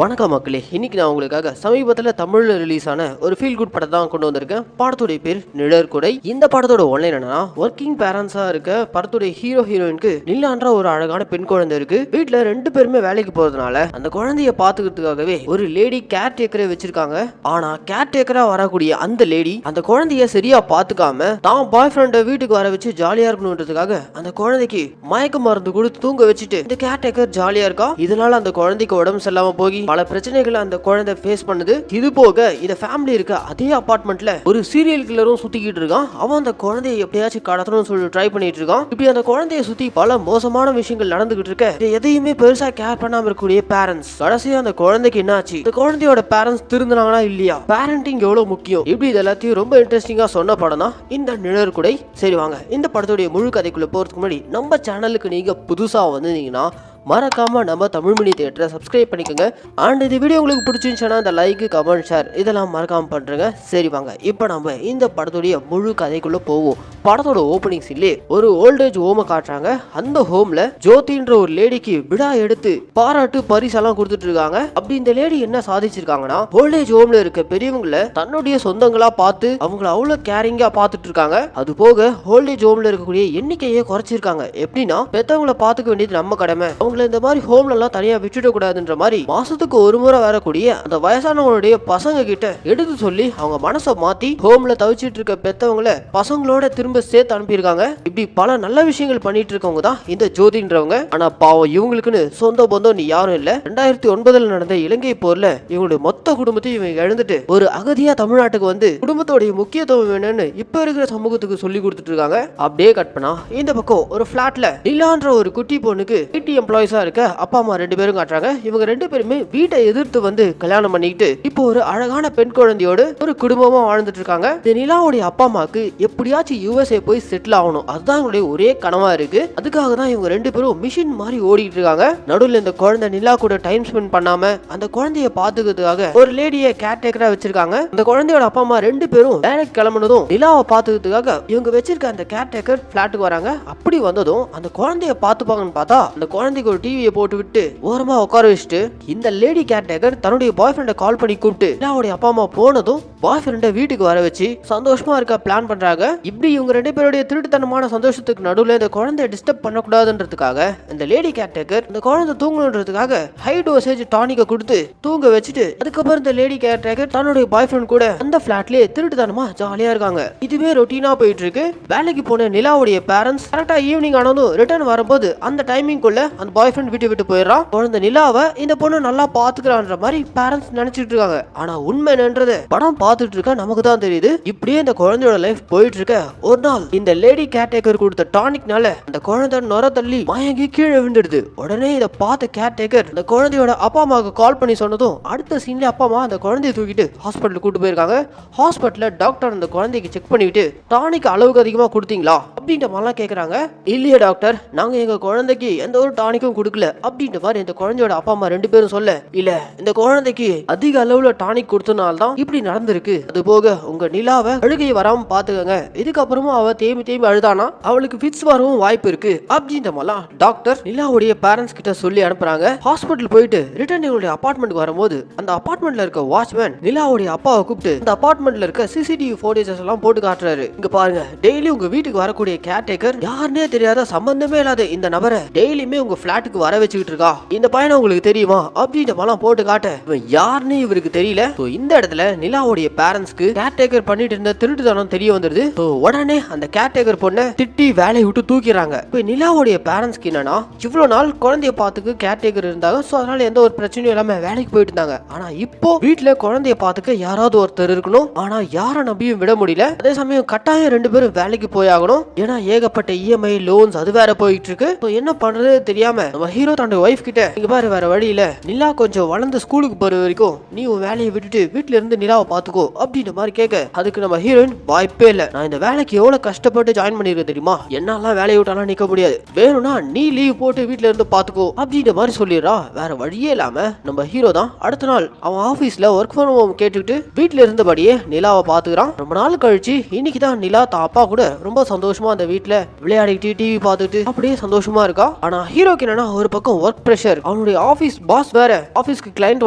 வணக்கம் மக்களே, இன்னைக்கு நான் உங்களுக்காக சமீபத்தில் தமிழ்ல ரிலீஸ் ஆன ஒரு ஃபீல் குட் படத்தை தான் கொண்டு வந்திருக்கேன். படத்துடைய பேர் நிழற்குடை. இந்த படத்தோட ஒன்லைன் என்னன்னா, ஒர்க்கிங் பேரண்ட்ஸா இருக்க படத்துடைய ஹீரோயினுக்கு நிலான்ற ஒரு அழகான பெண் குழந்தை இருக்கு. வீட்டுல ரெண்டு பேருமே வேலைக்கு போறதுனால அந்த குழந்தைய பாத்துக்கிறதுக்காகவே ஒரு லேடி கேர் டேக்கரை வச்சிருக்காங்க. ஆனா கேர் டேக்கரா வரக்கூடிய அந்த லேடி அந்த குழந்தைய சரியா பாத்துக்காம தான் பாய் ஃப்ரெண்ட வீட்டுக்கு வர வச்சு ஜாலியா இருக்கணும்ன்றதுக்காக அந்த குழந்தைக்கு மயக்க மருந்து கொடுத்து தூங்க வச்சுட்டு இந்த கேர் டேக்கர் ஜாலியா இருக்கா. இதனால அந்த குழந்தைக்கு உடம்பு சரியில்லாம போகி பல பிரச்சனைகளை அந்த குழந்தை ஃபேஸ் பண்ணுது. இது போக இந்த ஃபேமிலி இருக்க அதே அபார்ட்மெண்ட்ல ஒரு சீரியல் கில்லரும் சுத்திக்கிட்டு இருக்கான். அவன் அந்த குழந்தையை எப்படியாச்சும் கடத்தணும்னு சொல்லி ட்ரை பண்ணிட்டு இருக்கான். இப்படி அந்த குழந்தைய சுத்தி பல மோசமான விஷயங்கள் நடந்துகிட்டு இருக்க எதையுமே பெருசா கேர் பண்ணாம இருக்கக்கூடிய பேரண்ட்ஸ் கடைசியா அந்த குழந்தைக்கு என்னாச்சு, இந்த குழந்தையோட பேரண்ட்ஸ் திருந்தினாங்களா இல்லையா, பேரண்டிங் எவ்வளவு முக்கியம், இப்படி இது எல்லாத்தையும் ரொம்ப இன்ட்ரெஸ்டிங்கா சொன்ன படம் தான் இந்த நிழற்குடை. சரி வாங்க இந்த படத்துடைய முழு கதைக்குள்ள போறதுக்கு முன்னாடி நம்ம சேனலுக்கு நீங்க புதுசா வந்தீங்கன்னா மறக்காம நம்ம தமிழ் மினி தியேட்டரை சப்ஸ்கிரைப் பண்ணிக்கோங்க. அண்ட் இந்த வீடியோ உங்களுக்கு பிடிச்சிருந்துச்சுன்னா அந்த லைக், கமெண்ட், ஷேர் இதெல்லாம் மறக்காம பண்றேங்க. சரி வாங்க இப்போ நம்ம இந்த படத்துடைய முழு கதைக்குள்ள போவோம். படத்தோட ஓப்பனிங் சீன்லே ஒரு ஓல்டேஜ் ஹோமை காட்டுறாங்க. அந்த ஹோம்ல ஜோதின்ற ஒரு லேடிக்கு விடா எடுத்து பாராட்டு பரிசெல்லாம் கொடுத்துட்டு இருக்காங்க. அப்படி இந்த லேடி என்ன சாதிச்சிருக்காங்கன்னா, ஓல்டேஜ் ஹோம்ல இருக்க பெரியவங்களை தன்னுடைய சொந்தங்களா பார்த்து அவங்களை அவ்வளவு கேரிங்கா பார்த்துட்டு இருக்காங்க. அது போக ஓல்டேஜ் ஹோம்ல இருக்கக்கூடிய எண்ணிக்கையே குறைச்சிருக்காங்க. எப்படின்னா பெத்தவங்களை பார்த்துக்க வேண்டியது நம்ம கடமை, இந்த மாதிரி ஹோம்ல எல்லாம் தனியா விட்டுட கூடாதுன்ற மாதிரி மாசத்துக்கு ஒரு முறை வரக்கூடிய அந்த வயசானவங்களுடைய பசங்க கிட்ட எடுத்து சொல்லி அவங்க மனசை மாத்தி ஹோம்ல தவிச்சிட்டு இருக்க பெத்தவங்களை பசங்களோட திரும்ப சேர்த்து அனுப்பியிருக்காங்க. இப்படி பல நல்ல விஷயங்கள் பண்ணிட்டு இருக்கவங்க தான் இந்த ஜோதின்றவங்க. ஆனா பாவம் இவங்களுக்குன்னு சொந்த பந்தம் நீ யாரும் இல்ல. 2009 நடந்த இலங்கை போர்ல இவங்களுடைய மொத்த குடும்பத்தையும் இவங்க இழந்துட்டு ஒரு அகதியா தமிழ்நாட்டுக்கு வந்து குடும்பத்தோடைய முக்கியத்துவம் என்னன்னு இப்ப இருக்கிற சமூகத்துக்கு சொல்லி கொடுத்துட்டு இருக்காங்க. அப்படியே கட் பண்ணா இந்த பக்கம் ஒரு பிளாட்ல நிலான்ற ஒரு குட்டி பொண்ணுக்கு ஐடி எம்ப்ளாயிஸா இருக்க அப்பா அம்மா ரெண்டு பேரும் காட்டுறாங்க. இவங்க ரெண்டு பேருமே வீட்டை எதிர்த்து வந்து கல்யாணம் பண்ணிக்கிட்டு இப்போ ஒரு அழகான பெண் குழந்தையோடு ஒரு குடும்பமா வாழ்ந்துட்டு இருக்காங்க. இந்த நிலாவுடைய அப்பா அம்மாக்கு எப்படியாச்சும் யூஎஸ்ஏ போய் செட்டில் ஆகணும், அதுதான் இவங்களுடைய ஒரே கனவா இருக்கு. அதுக்காக தான் இவங்க ரெண்டு பேரும் மிஷின் மாதிரி ஓடிட்டு இருக்காங்க. நடுவில் இந்த குழந்தை நிலா கூட டைம் ஸ்பெண்ட் பண்ணாம அந்த குழந்தைய பாத்துக்கிறதுக்காக ஒரு லேடியை கேர் டேக்கரா வச்சிருக்காங்க. அந்த குழந்தையோட அப்பா அம்மா ரெண்டு பேரும் டைரக்ட் கிளம்பினதும் நிலாவை பாத்துக்கிறதுக்காக இவங்க வச்சிருக்க அந்த கேர் டேக்கர் பிளாட்டுக்கு வராங்க. அப்படி வந்ததும் அந்த குழந்தைய பாத்துப்பாங்கன்னு பார்த்தா அந்த குழந்தைக்கு ஒரு டிவியை போட்டு விட்டு ஓரமா உட்கார வச்சுட்டு இந்த லேடி கேர்டேக்கர் தன்னுடைய பாய் ஃப்ரெண்டை கால் பண்ணி கூப்பிட்டு நிலாவுடைய அப்பா அம்மா போனதும் பாய் ஃப்ரெண்டை வீட்டுக்கு வர வச்சு சந்தோஷமா இருக்க பிளான் பண்றாங்க. இப்படி இவங்க ரெண்டு பேருடைய திருட்டுத்தனமான சந்தோஷத்துக்கு நடுவில் இந்த குழந்தைய டிஸ்டர்ப் பண்ணக்கூடாதுன்றதுக்காக இந்த லேடி கேர்டேக்கர் இந்த குழந்தை தூங்கணுன்றதுக்காக ஹை டோசேஜ் டானிக்கை கொடுத்து தூங்க வச்சுட்டு அதுக்கப்புறம் இந்த லேடி கேர்டேக்கர் தன்னுடைய பாய் ஃப்ரெண்ட் கூட அந்த பிளாட்லயே திருட்டுத்தனமா ஜாலியா இருக்காங்க. இதுவே ரொட்டீனா போயிட்டு இருக்கு. வேலைக்கு போன நிலாவுடைய பேரண்ட்ஸ் கரெக்டா ஈவினிங் ஆனதும் ரிட்டர்ன் வரும்போது அந்த டைமிங் குள்ள அந்த பாய் ஃப்ரெண்ட் வீட்டு விட்டு போயிடுறான். குழந்தை நிலாவை இந்த பொண்ணு நல்லா பாத்துக்கிறான்ற மாதிரி பேரண்ட்ஸ் நினைச்சிட்டு இருக்காங்க. ஆனா உண்மை என்னன்றது படம் பார்த்துட்டு இருக்க நமக்கு தான் தெரியுது. இப்படியே இந்த குழந்தையோட லைஃப் போயிட்டு இருக்க ஒரு நாள் இந்த லேடி கேர்டேக்கர் கொடுத்த டானிக்னால அந்த குழந்தை நொர தள்ளி மயங்கி கீழே விழுந்துடுது. உடனே இதை பார்த்த கேர்டேக்கர் அந்த குழந்தையோட அப்பா அம்மாவுக்கு கால் பண்ணி சொன்னதும் அடுத்த சீன்ல அப்பா அம்மா அந்த குழந்தைய தூக்கிட்டு ஹாஸ்பிட்டல் கூட்டு போயிருக்காங்க. ஹாஸ்பிட்டல்ல டாக்டர் அந்த குழந்தைக்கு செக் பண்ணிட்டு டானிக் அளவுக்கு அதிகமா கொடுத்தீங்களா அப்படின்ற மாதிரிலாம் கேக்குறாங்க. இல்லையே டாக்டர், நாங்க எங்க குழந்தைக்கு எந்த ஒரு டானிக்கும் கொடுக்கல அப்படின்ற மாதிரி இந்த குழந்தையோட அப்பா அம்மா ரெண்டு பேரும் சொல்ல, இல்ல இந்த குழந்தைக்கு அதிக அளவுல டானிக் கொடுத்தனால்தான் இப்படி நடந்திருக்கு. அது போக உங்க நிலாவை அழுகை வராம பாத்துக்கங்க, இதுக்கப்புறமா அவ தேம்பி தேம்பி அழுதானா அவளுக்கு ஃபிட்ஸ் வரவும் வாய்ப்பு இருக்கு அப்படின்ற மாதிரிலாம் டாக்டர் நிலாவுடைய பேரண்ட்ஸ் கிட்ட சொல்லி அனுப்புறாங்க. ஹாஸ்பிட்டல் போயிட்டு ரிட்டர்ன் இவங்களுடைய அபார்ட்மெண்ட் வரும்போது அந்த அபார்ட்மெண்ட்ல இருக்க வாட்ச்மேன் நிலாவுடைய அப்பாவை கூப்பிட்டு அந்த அபார்ட்மெண்ட்ல இருக்க சிசிடிவி ஃபுட்டேஜஸ் எல்லாம் போட்டு காட்டுறாரு. இங்க பாருங்க, டெய்லி உங்க வீட்டுக்கு வரக்கூடிய கேர்டேக்கர் யாருன்னே தெரியாத சம்பந்தமே இல்லாத இந்த நபரை டெய்லியுமே உங்க பிளாட்டுக்கு வர வச்சுக்கிட்டு இருக்கா. இந்த பையனை உங்களுக்கு தெரியுமா அப்படின்ற மாதிரிலாம் போட்டு காட்ட இவன் யாருன்னு இவருக்கு தெரியல. இந்த இடத்துல நிலாவுடைய பேரண்ட்ஸ்க்கு கேர்டேக்கர் பண்ணிட்டு இருந்த திருட்டுத்தனம் தெரிய வந்துருது. உடனே அந்த கேர்டேக்கர் பொண்ணை திட்டி வேலையை விட்டு தூக்கிறாங்க. இப்ப நிலாவுடைய பேரண்ட்ஸ்க்கு என்னன்னா, இவ்வளவு நாள் குழந்தைய பாத்துக்கு கேர்டேக்கர் இருந்தாங்க, சோ அதனால எந்த ஒரு பிரச்சனையும் இல்லாம வேலைக்கு போயிட்டு இருந்தாங்க. ஆனா இப்போ வீட்டுல குழந்தைய பாத்துக்க யாராவது ஒருத்தர் இருக்கணும். ஆனா யார நம்பியும் விட முடியல. அதே சமயம் கட்டாயம் ரெண்டு பேரும் வேலைக்கு போயாகணும். ஏன்னா ஏகப்பட்ட இஎம்ஐ லோன்ஸ் அது வேற போயிட்டு இருக்கு. என்ன பண்றது தெரியாம நம்ம ஹீரோ தன்னுடைய ஒய்ஃப் கிட்ட, இங்க பாரு வேற வழியில நிலா கொஞ்சம் வளர்ந்து ஸ்கூலுக்கு போற வரைக்கும் நீ உன் வேலையை விட்டுட்டு வீட்டுல இருந்து நிலாவை பாத்துக்கோ அப்படின்ற மாதிரி கேட்க, அதுக்கு நம்ம ஹீரோயின் வாய்ப்பே இல்ல, நான் இந்த வேலைக்கு எவ்வளவு கஷ்டப்பட்டு ஜாயின் பண்ணிருக்கேன் தெரியுமா, என்னால வேலையை விட்டாலாம் நிக்க முடியாது, வேணும்னா நீ லீவ் போட்டு வீட்டுல இருந்து பாத்துக்கோ அப்படின்ற மாதிரி சொல்லிடுறா. வேற வழியே இல்லாம நம்ம ஹீரோ தான் அடுத்த நாள் அவன் ஆபீஸ்ல ஒர்க் ஃப்ரம் ஹோம் கேட்டுக்கிட்டு வீட்டுல இருந்தபடியே நிலாவை பாத்துக்கிறான். ரொம்ப நாள் கழிச்சு இன்னைக்கு தான் நிலா தான் அப்பா கூட ரொம்ப சந்தோஷமா அந்த வீட்டுல விளையாடிக்கிட்டு டிவி பார்த்துட்டு அப்படியே சந்தோஷமா இருக்கா. ஆனா ஹீரோக்கு என்ன என்னன்னா ஒரு பக்கம் ஒர்க் பிரஷர், அவனுடைய ஆபீஸ் பாஸ் வேற ஆபீஸ்க்கு கிளையண்ட்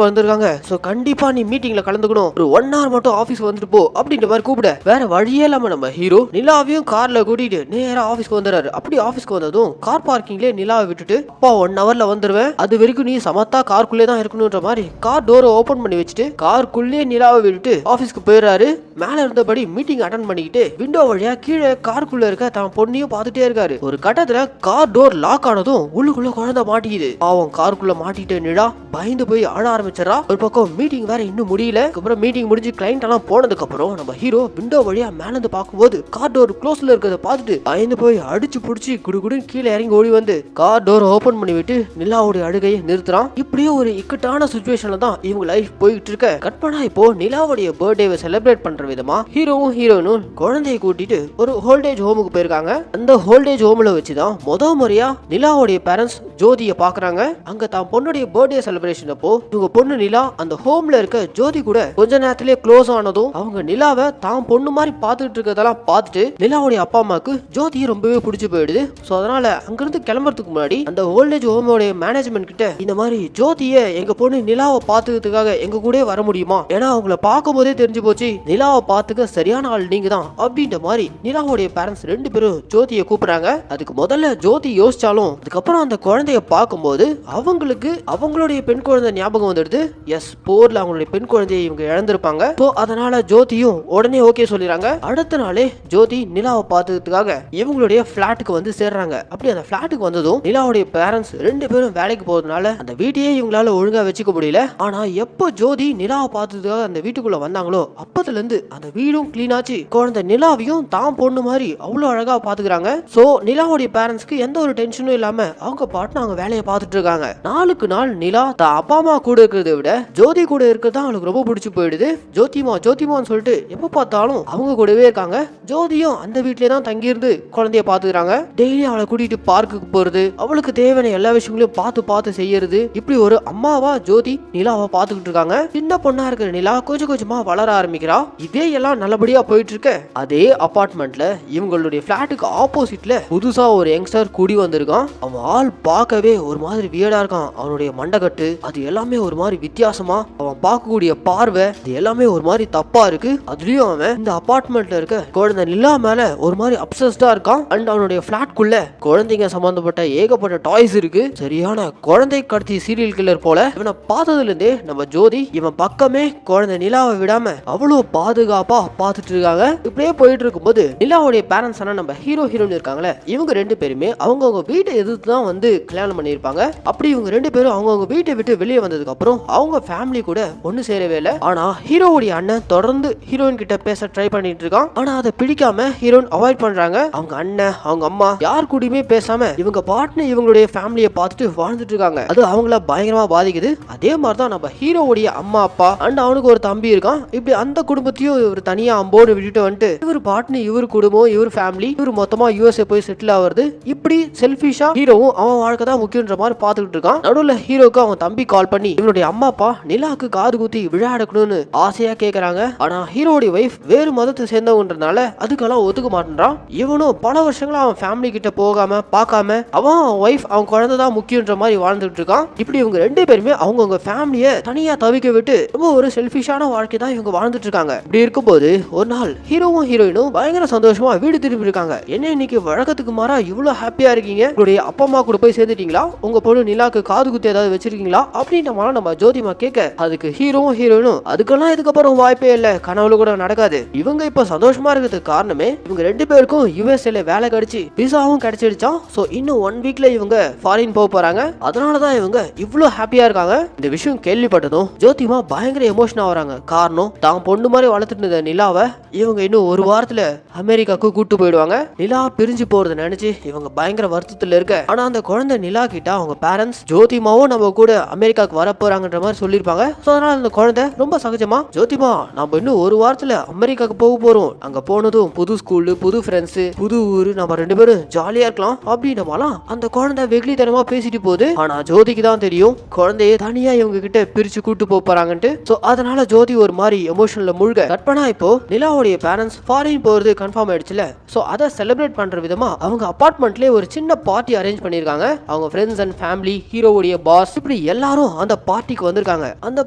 வந்திருக்காங்க, சோ கண்டிப்பா நீ மீட்டிங்ல கலந்துக்கணும், ஒரு 1 hour மட்டும் ஆபீஸ் வந்துட்டு போ அப்படின்ற மாதிரி கூப்பிட வேற வழியே இல்லாம நம்ம ஹீரோ நிலாவையும் கார்ல கூட்டிட்டு நேரா ஆபீஸ்க்கு வந்துறாரு. அப்படி ஆபீஸ்க்கு வந்ததும் கார் பார்க்கிங்லேயே நிலாவை விட்டுட்டு, அப்பா 1 hourல வந்துருவேன், அது வரைக்கும் நீ சமத்தா கார்க்குள்ளே தான் இருக்கணும்ன்ற மாதிரி கார் டோரை ஓபன் பண்ணி வச்சுட்டு கார்க்குள்ளேயே நிலாவை விட்டுட்டு ஆபீஸ்க்கு போயிடுறாரு. மேல இருந்தபடி மீட்டிங் அட்டன் பண்ணிக்கிட்டு விண்டோ வழியா கீழே காருக்குள்ள இருக்க தான் பொண்ணையும் பார்த்துட்டே இருக்காரு. ஒரு கட்டத்துல கார் டோர் லாக் ஆனதும் உள்ளுக்குள்ள குழந்தை மாட்டிக்குது. பாவம் காருக்குள்ள மாட்டிட்டு நிலா பயந்து போய் அழ ஆரம்பிச்சிடறா. ஒரு பக்கம் மீட்டிங் வேற இன்னும் முடியல. அப்புறம் மீட்டிங் முடிஞ்சு கிளைண்ட் எல்லாம் போனதுக்கு அப்புறம் நம்ம ஹீரோ விண்டோ வழியா மேல இருந்து பார்க்கும்போது கார் டோர் க்ளோஸ்ல இருக்கிறத பார்த்துட்டு பயந்து போய் அடிச்சு புடிச்சு குடுகுடுன்னு கீழே இறங்கி ஓடி வந்து கார் டோர் ஓபன் பண்ணி விட்டு நிலாவுடைய அழுகையை நிறுத்துறான். இப்படியே ஒரு இக்கட்டான சிச்சுவேஷன்ல தான் இவங்க லைஃப் போயிட்டு இருக்க. கற்பனா இப்போ நிலாவுடைய பர்த்டேவை செலிப்ரேட் பண்ற விதமா ஹீரோவும் ஹீரோயினும் குழந்தையை கூட்டிட்டு ஒரு ஹோல்டேஜ் ஹோமுக்கு போயிருக்காங்க. அந்த ஹோல்டேஜ் ஹோம்ல வச்சுதான் முறையா நிலாவுடைய பேரண்ட்ஸ் ஜோதியை பாக்குறாங்க. அங்க தான் பொண்ணுடைய பர்த்டே செலிப்ரேஷன் அப்போ இவங்க பொண்ணு நிலா அந்த ஹோம்ல இருக்க ஜோதி கூட கொஞ்ச நேரத்திலே க்ளோஸ் ஆனதும் அவங்க நிலாவை தான் பொண்ணு மாதிரி பார்த்துட்டு இருக்கதெல்லாம் பார்த்துட்டு நிலாவுடைய அப்பா அம்மாக்கு ஜோதியை ரொம்பவே பிடிச்சு போயிடுது. ஸோ அதனால அங்கிருந்து கிளம்புறதுக்கு முன்னாடி அந்த ஓல்டேஜ் ஹோமோடைய மேனேஜ்மெண்ட் கிட்ட இந்த மாதிரி ஜோதியை எங்க பொண்ணு நிலாவை பார்த்துக்கிறதுக்காக எங்க கூட வர முடியுமா, ஏன்னா அவங்கள பார்க்கும் போதே தெரிஞ்சு போச்சு நிலாவை பார்த்துக்க சரியான ஆள் நீங்க தான் அப்படின்ற மாதிரி நிலாவுடைய பேரண்ட்ஸ் 2 பேரும் ஜோதியை கூப்பிடுறாங்க. அதுக்கு முதல்ல ஜோதி யோசிச்சாலும் அதுக்கப்புறம் அந்த குழந்தைய பார்க்கும்போது அவங்களுக்கு அவங்களுடைய பெண் குழந்தை ஞாபகம் வந்துடுது. எஸ், போர்ல அவங்களுடைய பெண் குழந்தையை இவங்க இழந்திருப்பாங்க. ஸோ அதனால ஜோதியும் உடனே ஓகே சொல்லிடுறாங்க. அடுத்த நாளே ஜோதி நிலாவை பார்த்துக்கிறதுக்காக இவங்களுடைய பிளாட்டுக்கு வந்து சேர்றாங்க. அப்படி அந்த பிளாட்டுக்கு வந்ததும் நிலாவுடைய பேரண்ட்ஸ் 2 பேரும் வேலைக்கு போறதுனால அந்த வீட்டையே இவங்களால ஒழுங்கா வச்சுக்க முடியல. ஆனா எப்போ ஜோதி நிலாவை பார்த்ததுக்காக அந்த வீட்டுக்குள்ள வந்தாங்களோ அப்பத்துல இருந்து அந்த வீடும் கிளீன் ஆச்சு. குழந்தை நிலாவையும் தான் பொண்ணு மாதிரி அவ்வளவு அழகா பாத்துக்கிறாங்க. சோ நிலாவுடைய பேரண்ட்ஸ்க்கு எந்த ஒரு டென்ஷனும் இல்லாம அவங்க பாட்டு அவங்க வேலையை பார்த்துட்டு இருக்காங்க. நாளுக்கு நாள் நிலா தான் அப்பா அம்மா கூட இருக்கிறத விட ஜோதி கூட இருக்கிறது அவங்களுக்கு ரொம்ப பிடிச்சு போயிடுது. ஜோதிமான்னு சொல்லிட்டு எப்ப பார்த்தாலும் அவங்க கூடவே இருக்காங்க. ஜோதியும் அந்த வீட்லயே தான் தங்கியிருந்து குழந்தைய பாத்துக்கிறாங்க. டெய்லி அவளை கூட்டிட்டு பார்க்குக்கு போறது, அவளுக்கு தேவையான எல்லா விஷயங்களையும் பார்த்து செய்யறது, இப்படி ஒரு அம்மாவா ஜோதி நிலாவை பார்த்துக்கிட்டு இருக்காங்க. சின்ன பொண்ணா இருக்கிற நிலா கொஞ்சம் கொஞ்சமா வளர ஆரம்பிக்கிறா. இதே எல்லாம் நல்லபடியா போயிட்டு இருக்க அதே அபார்ட்மெண்ட்ல இவங்களுடைய பிளாட்டுக்கு ஆப்போசிட்ல புதுசா ஒரு யங்ஸ்டர் கூடி வந்திருக்கான். அவன் ஆள் பார்க்கவே ஒரு மாதிரி வியர்டா இருக்கான். அவனுடைய மண்டகட்டு அது எல்லாமே ஒரு மாதிரி வித்தியாசமா, அவன் பார்க்கக்கூடிய பார்வை இது எல்லாமே ஒரு மாதிரி தப்பா இருக்கு. அதுலயும் அவன் இந்த அபார்ட்மெண்ட்ல இருக்க குழந்தை நிலா மேல ஒரு மாதிரி அப்சஸ்டா இருக்கான். அண்ட் அவனுடைய பிளாட்குள்ள குழந்தைங்க சம்பந்தப்பட்ட ஏகப்பட்ட டாய்ஸ் இருக்கு. சரியான குழந்தை கடத்தி சீரியல் கில்லர் போல. இவனை பார்த்ததுல இருந்தே நம்ம ஜோதி இவன் பக்கமே குழந்தை நிலாவை விடாம அவ்வளவு பாதுகாப்பா பார்த்துட்டு இருக்காங்க. இப்படியே போயிட்டு இருக்கும்போது நிலாவுடைய பேரண்ட்ஸ் நம்ம ஹீரோ ஹீரோயின் இருக்காங்களே, இவங்க 2 பேருமே அவங்கவுங்க வீட்டை எதிர்த்து தான் வந்து கல்யாணம் பண்ணியிருப்பாங்க. அப்படி இவங்க 2 பேரும் அவங்கவுங்க வீட்டை விட்டு வெளியே வந்ததுக்கு அப்புறம் அவங்க ஃபேமிலி கூட ஒன்னு சேரவே இல்லை. ஆனா ஹீரோவுடைய அண்ணன் தொடர்ந்து ஹீரோயின் கிட்ட பேச ட்ரை பண்ணிட்டு இருக்கான். ஆனா அதை பிடிக்காம ஹீரோயின் அவாய்ட் பண்றாங்க. அவங்க அண்ணன் அவங்க அம்மா யார் கூடயுமே பேசாம இவங்க பாட்டுன்னு இவங்களுடைய ஃபேமிலியை பார்த்துட்டு வாழ்ந்துட்டு இருக்காங்க. அது அவங்கள பயங்கரமா பாதிக்குது. அதே மாதிரிதான் நம்ம ஹீரோவுடைய அம்மா அப்பா அண்ட் அவனுக்கு ஒரு தம்பி இருக்கான். இப்படி அந்த குடும்பத்தையும் இவர் தனியா அம்போடு விட்டுட்டு வந்துட்டு இவர் பாட்டுன்னு இவர் குடும்பம் இவர் ஃபேமிலி இவர் மொத்தமா யூஎஸ்ஏ போய் செட்டில் ஆகுறது. இப்படி செல்ஃபிஷா ஹீரோவும் அவன் வாழ்க்கை தான் முக்கியன்ற மாதிரி பார்த்துக்கிட்டு இருக்கான். நடுவில் ஹீரோக்கு அவன் தம்பி கால் பண்ணி இவனுடைய அம்மா அப்பா நிலாக்கு காது குத்தி விழா எடுக்கணும்னு ஆசையா கேட்கறாங்க. ஆனா ஹீரோடைய வைஃப் வேறு மதத்தை சேர்ந்தவன்றனால அதுக்கெல்லாம் ஒத்துக்க மாட்டேன்றான். இவனும் பல வருஷங்களா அவன் ஃபேமிலி கிட்ட போகாம பார்க்காம அவன் வைஃப் அவன் குழந்தை தான் முக்கியன்ற மாதிரி வாழ்ந்துட்டு இருக்கான். இப்படி இவங்க 2 பேருமே அவங்கவுங்க ஃபேமிலியை தனியா தவிக்க விட்டு ரொம்ப ஒரு செல்ஃபிஷான வாழ்க்கை தான் இவங்க வாழ்ந்துட்டு இருக்காங்க. இப்படி இருக்கும்போது ஒரு நாள் ஹீரோவும் ஹீரோயினும் பயங்கர சந்தோஷமா வீடு திரும்பி இருக்காங்க. என்ன இன்னைக்கு வழக்கத்துக்கு மாறா இவ்வளவு ஹாப்பியா இருக்கீங்க, உங்களுடைய அப்பா அம்மா கூட போய் சேர்ந்துட்டீங்களா, உங்க பொண்ணு நிலாக்கு காது குத்தி ஏதாவது வச்சிருக்கீங்களா அப்படின்ற மாதிரி நம்ம ஜோதிமா கேட்க அதுக்கு ஹீரோவும் ஹீரோயினும் அதுக்கெல்லாம் இதுக்கப்புறம் வாய்ப்பே இல்ல, கனவுல கூட நடக்காது. இவங்க இப்ப சந்தோஷமா இருக்கிறதுக்கு காரணமே இவங்க 2 பேருக்கும் யூஎஸ்ஏல வேலை கிடைச்சு விசாவும் கிடைச்சிடுச்சான். சோ இன்னும் 1 வீக்ல இவங்க ஃபாரின் போக போறாங்க. அதனாலதான் இவங்க இவ்வளவு ஹாப்பியா இருக்காங்க. இந்த விஷயம் கேள்விப்பட்டதும் ஜோதிமா பயங்கர எமோஷனா வராங்க. காரணம் தான் பொண்ணு மாதிரி வளர்த்துட்டு இருந்த நிலாவை இவங்க இன்னும் 1 வாரத்துல அமெரிக்காவுக்கு கூட்டு போயிடுவாங்க. நிலா பிரிஞ்சு போறத நினைச்சு இவங்க பயங்கர வருத்தத்துல இருக்க. ஆனா அந்த குழந்தை நிலா கிட்ட அவங்க பேரண்ட்ஸ் ஜோதிமாவும் நம்ம கூட அமெரிக்காவுக்கு வர போறாங்கன்ற மாதிரி சொல்லிருப்பாங்க. சோ அதனால அந்த குழந்தை ரொம்ப சகஜமா ஜோதிமா நம்ம இன்னும் 1 வாரத்துல அமெரிக்காவுக்கு போக போறோம், அங்க போனதும் புது ஸ்கூலு புது ஃப்ரெண்ட்ஸ் புது ஊரு, நம்ம 2 பேரும் ஜாலியா இருக்கலாம் அப்படின்ற மாதிரிலாம் அந்த குழந்தை வெகுளித்தனமா பேசிட்டு போகுது. ஆனா ஜோதிக்கு தான் தெரியும் குழந்தைய தனியா இவங்க கிட்ட பிரிச்சு கூட்டு போறாங்கன்ட்டு. சோ அதனால ஜோதி ஒரு மாதிரி எமோஷன்ல முழுக. கற்பனா இப்போ நிலாவுடைய பேரண்ட்ஸ் ஃபாரின் போறது கன்ஃபார்ம் ஆயிடுச்சுல. சோ அதை செலிப்ரேட் பண்ற விதமா அவங்க அபார்ட்மெண்ட்லயே ஒரு சின்ன பார்ட்டி அரேஞ்ச் பண்ணிருக்காங்க. அவங்க ஃப்ரெண்ட்ஸ் அண்ட் ஃபேமிலி, ஹீரோவுடைய பாஸ், இப்படி எல்லாரும் அந்த பார்ட்டிக்கு வந்திருக்காங்க. அந்த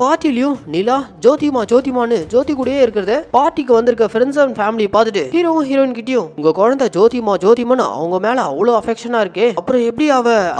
பார்ட்டிலையும் நிலா ஜோதிமான்னு ஜோதி கூடயே இருக்கிறத பார்ட்டிக்கு வந்திருக்க ஃப்ரெண்ட்ஸ் அண்ட் ஃபேமிலி பார்த்துட்டு ஹீரோவும் ஹீரோயின் கிட்டயும் உங்க குழந்தை ஜோதிமான்னு அவங்க மேல அவ்வளவு அஃபெக்ஷனா இருக்கே, அப்புறம் எப்படி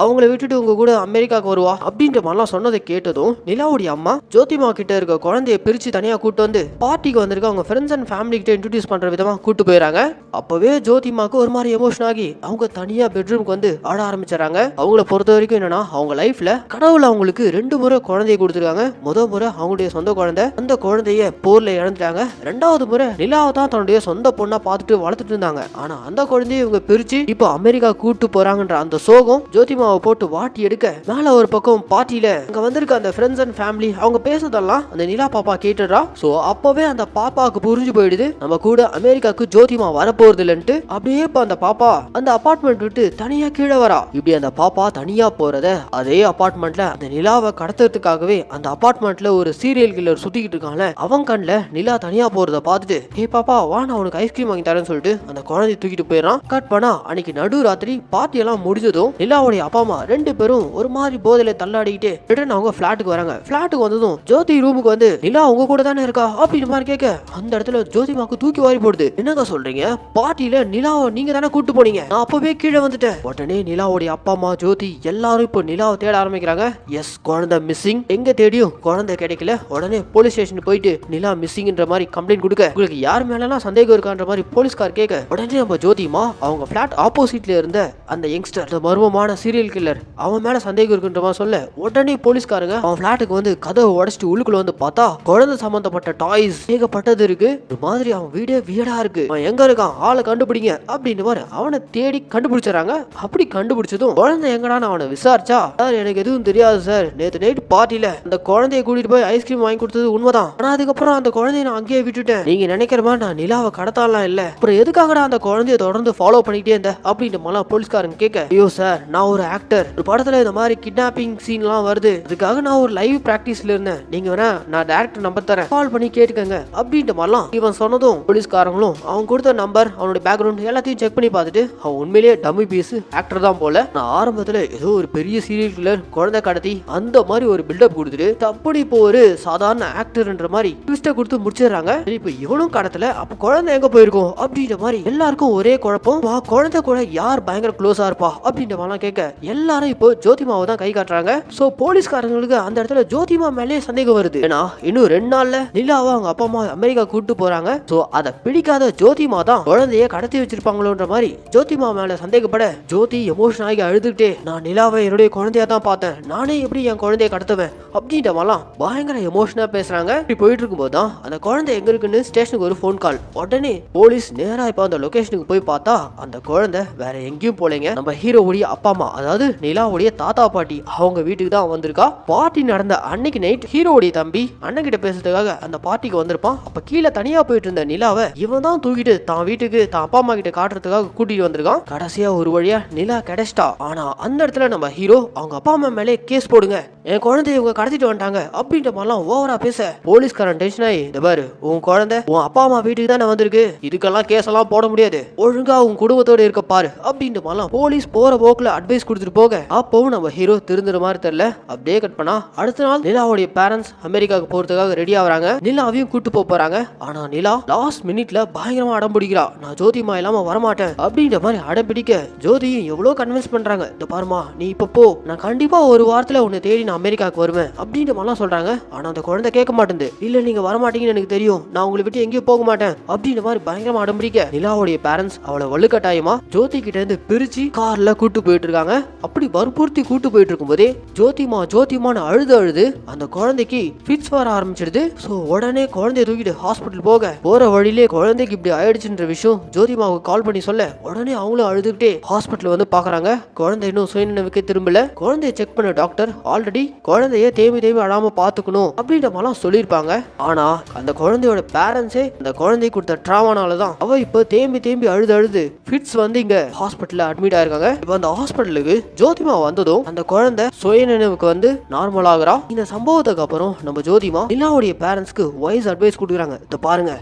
அவங்கள விட்டுட்டு உங்க கூட அமெரிக்காவுக்கு வருவா அப்படின்ற மாதிரிலாம் சொன்னதை கேட்டதும் நிலாவுடைய அம்மா ஜோதிமா கிட்ட இருக்க குழந்தைய பிரிச்சு தனியா கூட்டு வந்து பார்ட்டிக்கு வந்திருக்க அவங்க ஃப்ரெண்ட்ஸ் அண்ட் ஃபேமிலி கிட்ட இன்ட்ரோடியூஸ் பண்ற விதமா கூட்டு போயிடறாங்க. அப்பவே ஜோதிமாக்கு ஒரு மாதிரி எமோஷன் ஆகி அவங்க தனியா பெட்ரூம்க்கு வந்து ஆட ஆரம்பிச்சாங்க. அவங்கள பொறுத்த வரைக்கும் என்னன்னா அவங்க லைஃப்ல கடவுள் அவங்களுக்கு 2 முறை குழந்தைய கொடுத்துருக்காங்க. முதல் முறை அவங்களுடைய சொந்த குழந்தை, அந்த குழந்தைய போர்ல இழந்துட்டாங்க. 2வது முறை நிலாவை தான் தன்னுடைய சொந்த பொண்ணா பார்த்துட்டு வளர்த்துட்டு இருந்தாங்க. ஆனா அந்த குழந்தைய இவங்க பிரிச்சு இப்போ அமெரிக்கா கூட்டு போறாங்கன்ற அந்த சோகம் ஜோதிமாவை போட்டு வாட்டி எடுக்க, மேல ஒரு பக்கம் பார்ட்டியில அங்க வந்திருக்க அந்த ஃப்ரெண்ட்ஸ் அண்ட் ஃபேமிலி அவங்க பேசுறதெல்லாம் அந்த நிலா பாப்பா கேட்டுறா. சோ அப்பவே அந்த பாப்பாவுக்கு புரிஞ்சு போயிடுது நம்ம கூட அமெரிக்காவுக்கு ஜோதிமா வரப்போறது இல்லன்ட்டு. அப்படியே இப்ப அந்த பாப்பா அந்த அபார்ட்மெண்ட் விட்டு தனியா கீழே வரா. இப்படி அந்த பாப்பா தனியா போறத அதே அபார்ட்மெண்ட்ல அந்த நிலாவை கடத்துறதுக்காகவே அந்த அபார்ட்மெண்ட்ல ஒரு சீரியல் கில்லர் சுத்திக்கிட்டு இருக்காங்க. அவங்க கண்ணுல நிலா தனியா போறத பார்த்துட்டு ஹே பாப்பா வா நான் உனக்கு ஐஸ்கிரீம் வாங்கி தரேன்னு சொல்லிட்டு அந்த குழந்தைய தூக்கிட்டு போயிடறான். கட் பண்ணா அன்னைக்கு நடு ராத்திரி பார்ட்டி எல்லாம் முடிஞ்சதும் நிலாவுடைய அப்பா அம்மா 2 பேரும் ஒரு மாதிரி போதையில தள்ளாடிக்கிட்டு ரிட்டர்ன் அவங்க பிளாட்டுக்கு வராங்க. பிளாட்டுக்கு வந்ததும் ஜோதி ரூமுக்கு வந்து நிலா உங்க கூட தானே இருக்கா அப்படின்னு மாதிரி கேட்க, அந்த இடத்துல ஜோதிமாக்கு தூக்கி வாரி போடுது. என்னங்க சொல்றீங்க, பார்ட்டியில நிலாவை நீங்க தானே கூட்டு போனீங்க, நான் அப்பவே கீழே வந்துட்டேன். உடனே நிலாவுடைய அப்பா அம்மா ஜோதி எல்லாரும் இப்போ நிலாவை தேட ஆரம்பிக்கிறாங்க. எஸ், குழந்தை மிஸ்ஸிங், எங்க தேடியும் குழந்தை கிடைக்கல. உடனே போலீஸ் ஸ்டேஷன் போயிட்டு நிலா மிஸ்ஸிங்ன்ற மாதிரி கம்ப்ளைண்ட் கொடுக்க, உங்களுக்கு யார் மேலாம் சந்தேகம் இருக்கான்ற மாதிரி போலீஸ்கார் கேட்க, உடனே நம்ம ஜோதிமா அவங்க பிளாட் ஆப்போசிட்ல இருந்த அந்த யங்ஸ்டர், அந்த மர்மமான சீரியல் கில்லர், அவன் மேல சந்தேகம் இருக்குன்ற மாதிரி சொல்ல, உடனே போலீஸ்காரங்க அவன் பிளாட்டுக்கு வந்து கதவை உடைச்சிட்டு உள்ளுக்குள்ள வந்து பார்த்தா குழந்தை சம்பந்தப்பட்ட டாய்ஸ் ஏகப்பட்டது இருக்கு. ஒரு மாதிரி அவன் வீடே வியடா இருக்கு. அவன் எங்க இருக்கான், ஆளை கண்டுபிடிங்க அப்படின்னு மாதிரி அவனை தேடி கண்டுபிடிச்சாங்க. அப்படி கண்டுபிடிச்சதும் குழந்தை எங்கடான்னு அவனை விசாரிச்சா, சார் எனக்கு எதுவும் தெரியாது சார், நேற்று நைட் பார்ட்டியில அந்த குழந்தைய கூட்டிட்டு போய் ஐஸ்கிரீம் வாங்கி கொடுத்தது உண்மைதான். ஆனா அதுக்கப்புறம் அந்த குழந்தைய நான் அங்கேயே விட்டுட்டேன். நீங்க நினைக்கிற மாதிரி நான் நிலாவை கடத்தாலாம் இல்ல, அப்புறம் எதுக்காகடா அந்த குழந்தைய தொடர்ந்து ஃபாலோ பண்ணிட்டே இருந்த அப்படின்னு மலாம் போலீஸ்காரங்க கேட்க, ஐயோ சார் நான் ஒரு ஆக்டர், ஒரு படத்துல இந்த மாதிரி கிட்னாப்பிங் சீன் எல்லாம் வருது, அதுக்காக நான் ஒரு லைவ் பிராக்டிஸ்ல இருந்தேன், நீங்க வேணா நான் டைரக்டர் நம்பர் தரேன், கால் பண்ணி கேட்டுக்கங்க அப்படின்ற மாதிரிலாம் இவன் சொன்னதும் போலீஸ்காரங்களும் அவன் கொடுத்த நம்பர் அவனுடைய பேக்ரவுண்ட் எல்லாத்தையும் செக் பண்ணி பார்த்துட்டு அவன் உண்மையிலேயே டம்மி பீஸ் ஆக்டர் தான் போல. நான் ஆரம்பத்துல ஏதோ ஒரு பெரிய சீரியல் கில்லர் குழந்தை கடத்தி அந்த மாதிரி ஒரு பில்டப் கொடுத்துட்டு அப்படி இப்போ ஒரு சாதாரண ஆக்டர்ன்ற மாதிரி ட்விஸ்ட கொடுத்து முடிச்சிடறாங்க. இப்போ இவனும் கடத்தல, அப்ப குழந்தை எங்க போயிருக்கும் அப்படின்ற மாதிரி எல்லாருக்கும் ஒரே குழப்பம். குழந்தை கூட யார் பயங்கர க்ளோஸா இருப்பா அப்படின்ற மாதிரிலாம் கேட்க, எல்லாரும் இப்போ ஜோதிமாவை தான் கை காட்டுறாங்க. சோ போலீஸ்காரங்களுக்கு அந்த இடத்துல ஜோதிமா மேலே சந்தேகம் வருது. ஏன்னா இன்னும் 2 நாள்ல நிலாவை அவங்க அப்பா அம்மா அமெரிக்கா கூட்டு போறாங்க. சோ அதை பிடிக்காத ஜோதிமா தான் குழந்தைய கடத்தி வச்சிருப்பாங்களோன்ற மாதிரி ஜோதிமா மேல சந்தேகப்பட, ஜோதி எமோஷன் ஆகி அழுதுகிட்டே நான் நிலாவை என்னுடைய குழந்தையா தான் பார்த்தேன், நானே எப்படி என் குழந்தைய கடத்துவேன் அப்படின்ற மாதிரிலாம் பயங்கர எமோஷனா பேசுறாங்க. இப்படி போயிட்டு இருக்கும்போது தான் அந்த குழந்தை எங்க இருக்குன்னு ஸ்டேஷனுக்கு ஒரு ஃபோன் கால். உடனே போலீஸ் நேரா இப்போ அந்த லொகேஷனுக்கு போய் பார்த்தா அந்த குழந்தை வேற எங்கேயும் போலங்க, நம்ம ஹீரோவுடைய அப்பா அம்மா, அதாவது நிலாவுடைய தாத்தா பாட்டி அவங்க வீட்டுக்கு தான் வந்திருக்கா. பார்ட்டி நடந்த அன்னைக்கு நைட் ஹீரோவுடைய தம்பி அண்ணன் கிட்ட பேசுறதுக்காக அந்த பார்ட்டிக்கு வந்திருப்பான். அப்ப கீழே தனியா போயிட்டு இருந்த நிலாவை இவன் தான் தூக்கிட்டு தான் வீட்டுக்கு தான் அப்பா அம்மா கிட்ட காட்டுறதுக்காக கூட்டிட்டு வந்திருக்கான். கடைசியா ஒரு வழியா நிலா கிடைச்சிட்டா. ஆனா அந்த இடத்துல நம்ம ஹீரோ அவங்க அப்பா அம்மா மேலே கேஸ் போடுங்க, என் குழந்தைய இவங்க கடத்திட்டு வந்துட்டாங்க அப்படின்ற மாதிரிலாம் ஓவரா பேச, போலீஸ்காரன் டென்ஷன் ஆகி, இந்த பாரு உன் குழந்தை உன் அப்பா அம்மா வீட்டுக்கு தானே வந்திருக்கு, இதுக்கெல்லாம் கேஸ் எல்லாம் போட முடியாது, ஒழுங்கா உன் குடும்பத்தோட இருக்க பாரு அப்படின்ற மாதிரிலாம் போலீஸ் போற போக்குல அட்வைஸ் கொடுத்துட்டு போக, அப்பவும் நம்ம ஹீரோ திருந்துற மாதிரி தெரியல. அப்படியே கட் பண்ணா அடுத்த நாள் நிலாவுடைய பேரண்ட்ஸ் அமெரிக்காவுக்கு போறதுக்காக ரெடி ஆகுறாங்க. நிலாவையும் கூட்டு போறாங்க. ஆனா நிலா லாஸ்ட் மினிட்ல பயங்கரமா அடம் பிடிக்கிறா, நான் ஜோதிமா இல்லாம வரமாட்டேன் அப்படின்ற மாதிரி அடம் பிடிக்க, ஜோதியும் எவ்வளவு கன்வின்ஸ் பண்றாங்க, இந்த பாருமா நீ இப்ப போ, நான் கண்டிப்பா ஒரு வாரத்துல உன்னை தேடி நான் அமெரிக்காவுக்கு வருவேன் அப்படின்ற மாதிரிலாம் சொல்றாங்க. ஆனா அந்த குழந்தை கேட்க மாட்டேங்குது. இல்ல நீங்க வரமாட்டீங்கன்னு எனக்கு தெரியும், நான் உங்களை விட்டு எங்கேயும் போக மாட்டேன் அப்படின்ற மாதிரி பயங்கரமா அடம் பிடிக்க, நிலாவுடைய பேரண்ட்ஸ் அவளை வலுக்கட்டாயமா ஜோதி கிட்ட இருந்து பிரிச்சு கார்ல கூட்டு போயிட்டு இருக்காங்க. அப்படி வற்புறுத்தி கூட்டு போயிட்டு இருக்கும் போதே ஜோதிமான்னு அழுது அந்த குழந்தைக்கு ஃபிட்ஸ் வர ஆரம்பிச்சிடுது. சோ உடனே குழந்தைய தூக்கிட்டு ஹாஸ்பிட்டல் போற வழியிலே குழந்தைக்கு இப்படி ஆயிடுச்சுன்ற விஷயம் ஜோதிமாவுக்கு கால் பண்ணி சொல்ல, உடனே அவங்களும் அழுதுகிட்டே ஹாஸ்பிட்டல் வந்து பாக்குறாங்க. குழந்தை இன்னும் சுயநினைவுக்கே திரும்பல. குழந்தைய செக் பண்ண டாக்டர் ஆல்ரெடி குழந்தைய தேம்பி தேம்பி அழாம பாத்துக்கணும் அப்படின்ற மாதிரிலாம் சொல்லியிருப்பாங்க. ஆனா அந்த குழந்தையோட பேரண்ட்ஸே அந்த குழந்தை கொடுத்த ட்ராமானாலதான் அவ இப்ப தேம்பி தேம்பி அழுது ஃபிட்ஸ் வந்து இங்க ஹாஸ்பிட்டல்ல அட்மிட் ஆயிருக்காங்க. இப்ப அந்த ஹாஸ்பிட்டலுக்கு ஜோதிமா வந்ததும் அந்த குழந்தை சுய நினைவுக்கு வந்து நார்மல் ஆகுறா. இந்த சம்பவத்துக்கு அப்புறம் நம்ம ஜோதிமா நிலாவுடைய பேரண்ட்ஸ்க்கு வைஸ் அட்வைஸ் கொடுக்குறாங்க. இத பாருங்க,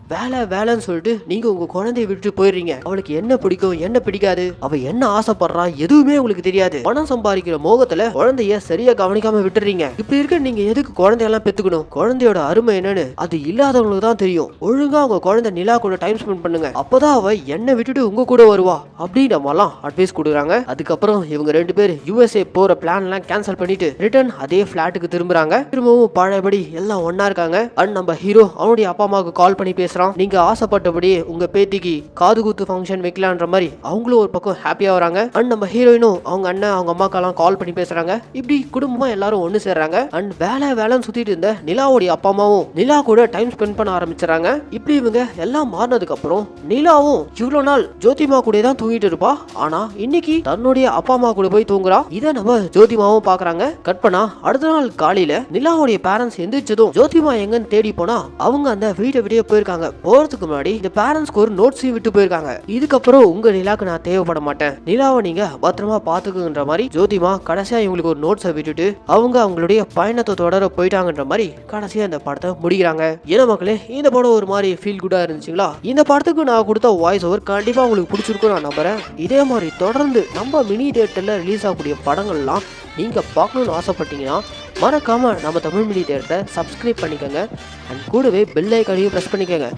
வேலைன்னு சொல்லிட்டு நீங்க உங்க குழந்தைய விட்டு போயிடுறீங்க. அவளுக்கு என்ன பிடிக்கும் என்ன பிடிக்காது, அவ என்ன ஆசைப்படுறா எதுவுமே உங்களுக்கு தெரியாது. பணம் சம்பாதிக்கிற மோகத்துல குழந்தைய சரியா கவனிக்காம விட்டுறீங்க. இப்படி இருக்க நீங்க எதுக்கு குழந்தையெல்லாம் பெத்துக்கணும்? குழந்தையோட அருமை என்னன்னு அது இல்லாதவங்களுக்கு தான் தெரியும். ஒழுங்கா உங்க குழந்தை நிலா கூட டைம் ஸ்பெண்ட் பண்ணுங்க, அப்பதான் அவ என்ன விட்டுட்டு உங்க கூட வருவா அப்படின்ற மாதிரிலாம் அட்வைஸ் கொடுக்குறாங்க. அதுக்கப்புறம் இவங்க 2 பேர் USA போற பிளான் எல்லாம் கேன்சல் பண்ணிட்டு ரிட்டர்ன் அதே பிளாட்டுக்கு திரும்புறாங்க. திரும்பவும் பழையபடி எல்லாம் ஒன்னா இருக்காங்க. அண்ட் நம்ம ஹீரோ அவனுடைய அப்பா அம்மாவுக்கு கால் பண்ணி பேசுறான். நீங்க ஆசைப்பட்டபடியே உங்க பேத்திக்கு காது குத்து ஃபங்க்ஷன் வைக்கலான்ற மாதிரி அவங்களும் ஒரு பக்கம் ஹாப்பியா வராங்க. அண்ட் நம்ம ஹீரோயினும் அவங்க அண்ணன் அவங்க அம்மாக்கெல்லாம் கால் பண்ணி பேசுறாங்க. இப்படி குடும்பமா எல்லாரும் ஒண்ணு சேர்றாங்க. அண்ட் வேலைன்னு சுத்திட்டு இருந்த நிலாவுடைய அப்பா அம்மாவும் நிலா கூட டைம் ஸ்பெண்ட் பண்ண ஆரம்பிச்சாங்க. இப்படி இவங்க எல்லாம் மாறினதுக்கு அப்புறம் நிலாவும் இவ்வளவு நாள் ஜோதிமா கூட தான் தூங்கிட்டு இருப்பா. ஆனா இன்னைக்கு தன்னுடைய அப்பா அம்மா கூட போய் தூங்குறா. இதை நம்ம ஜோதிமாவும் பாக்குறாங்க. கட் பண்ணா அடுத்த நாள் காலையில நிலாவுடைய பேரண்ட்ஸ் எந்திரிச்சதும் ஜோதிமா எங்கன்னு தேடி போனா அவங்க அந்த வீட்டை விட்டே போயிருக்காங்க. போறதுக்கு முன்னாடி இந்த பேரண்ட்ஸ்க்கு ஒரு நோட்ஸையும் விட்டு போயிருக்காங்க. இதுக்கப்புறம் உங்க நிலாக்கு நான் தேவைப்பட மாட்டேன், நிலாவை நீங்க பத்திரமா பாத்துக்குன்ற மாதிரி ஜோதிமா கடைசியா இவங்களுக்கு ஒரு நோட்ஸை விட்டுட்டு அவங்க அவங்களுடைய பயணத்தை தொடர போயிட்டாங்கன்ற மாதிரி கடைசியா இந்த படத்தை முடிக்கிறாங்க. ஏன்னா மக்களே, இந்த படம் ஒரு மாதிரி ஃபீல் குட்டா இருந்துச்சுங்களா? இந்த படத்துக்கு நான் கொடுத்த வாய்ஸ் ஓவர் கண்டிப்பா உங்களுக்கு பிடிச்சிருக்கும் நான் நம்புறேன். இதே மாதிரி தொடர்ந்து நம்ம மினி தியேட்டர்ல ரிலீஸ் ஆகக்கூடிய படங்கள்லாம் நீங்க பார்க்கணும்னு ஆசைப்பட்டீங்கன்னா மறக்காம நம்ம தமிழ் மினி தியேட்டரை சப்ஸ்கிரைப் பண்ணிக்கோங்க. அண்ட் கூடவே பெல் ஐக்கானையும் ப்ரெஸ் பண்ணிக்கோங்க.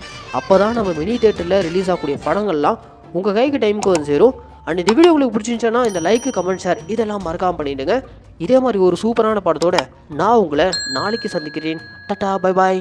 அப்போதான் நம்ம மினி தியேட்டரில் ரிலீஸ் ஆகக்கூடிய படங்கள்லாம் உங்கள் கைக்கு டைமுக்கு வந்து சேரும். அண்ட் இந்த வீடியோ உங்களுக்கு பிடிச்சிருந்துச்சுன்னா இந்த லைக் கமெண்ட் ஷேர் இதெல்லாம் மறக்காமல் பண்ணிவிடுங்க. இதே மாதிரி ஒரு சூப்பரான படத்தோட நான் உங்களை நாளைக்கு சந்திக்கிறேன். Tata, bye bye.